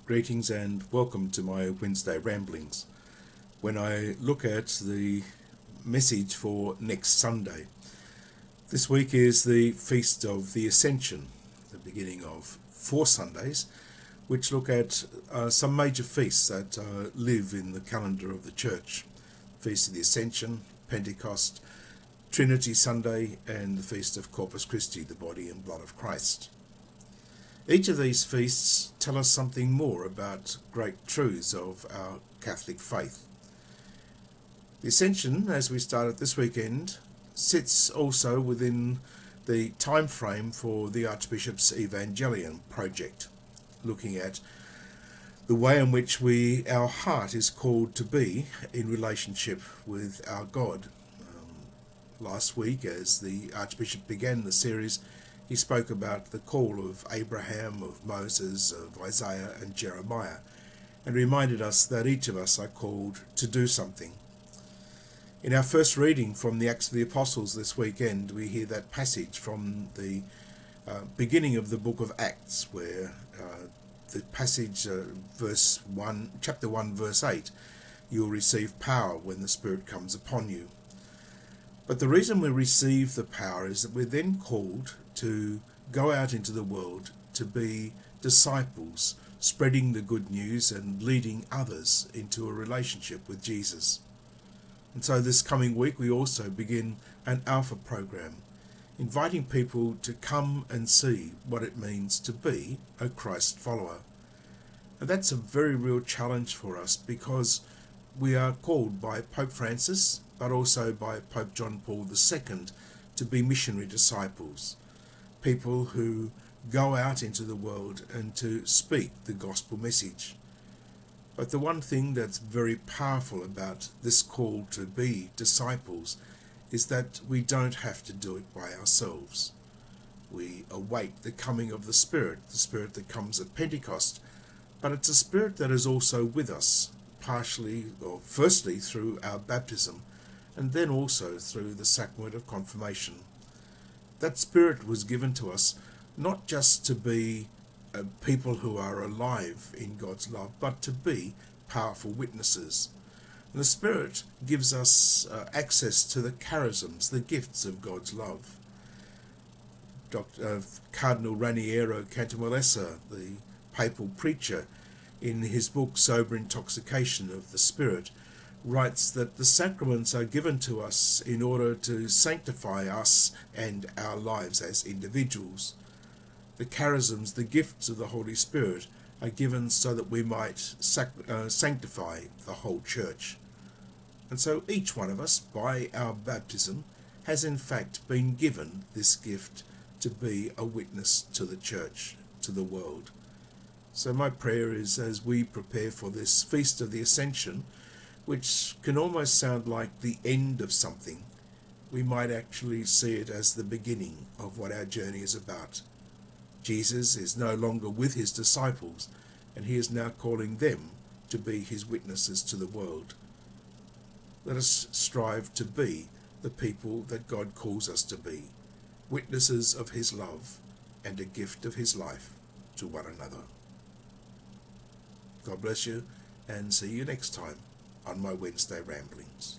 Greetings and welcome to my Wednesday ramblings. When I look at the message for next Sunday, this week is the Feast of the Ascension, the beginning of 4 Sundays, which look at some major feasts that live in the calendar of the Church. Feast of the Ascension, Pentecost, Trinity Sunday, and the Feast of Corpus Christi, the body and blood of Christ. Each of these feasts tell us something more about great truths of our Catholic faith. The Ascension, as we started this weekend, sits also within the time frame for the Archbishop's Evangelion project, looking at the way in which our heart is called to be in relationship with our God. Last week, as the Archbishop began the series, he spoke about the call of Abraham, of Moses, of Isaiah and Jeremiah, and reminded us that each of us are called to do something. In our first reading from the Acts of the Apostles this weekend, we hear that passage from the beginning of the book of Acts, where the passage, chapter 1, verse 8, "You'll receive power when the Spirit comes upon you." But the reason we receive the power is that we're then called to go out into the world to be disciples, spreading the good news and leading others into a relationship with Jesus. And so this coming week we also begin an Alpha program, inviting people to come and see what it means to be a Christ follower. And that's a very real challenge for us, because we are called by Pope Francis, but also by Pope John Paul II, to be missionary disciples, people who go out into the world and to speak the gospel message. But the one thing that's very powerful about this call to be disciples is that we don't have to do it by ourselves. We await the coming of the Spirit that comes at Pentecost, but it's a Spirit that is also with us, firstly through our baptism, and then also through the sacrament of confirmation. That Spirit was given to us not just to be people who are alive in God's love, but to be powerful witnesses. And the Spirit gives us access to the charisms, the gifts of God's love. Cardinal Raniero Cantalamessa, the papal preacher, in his book Sober Intoxication of the Spirit, writes that the sacraments are given to us in order to sanctify us and our lives as individuals. The charisms, the gifts of the Holy Spirit, are given so that we might sanctify the whole Church. And so each one of us, by our baptism, has in fact been given this gift to be a witness to the Church, to the world. So my prayer is, as we prepare for this Feast of the Ascension, which can almost sound like the end of something, we might actually see it as the beginning of what our journey is about. Jesus is no longer with his disciples, and he is now calling them to be his witnesses to the world. Let us strive to be the people that God calls us to be, witnesses of his love and a gift of his life to one another. God bless you, and see you next time on my Wednesday ramblings.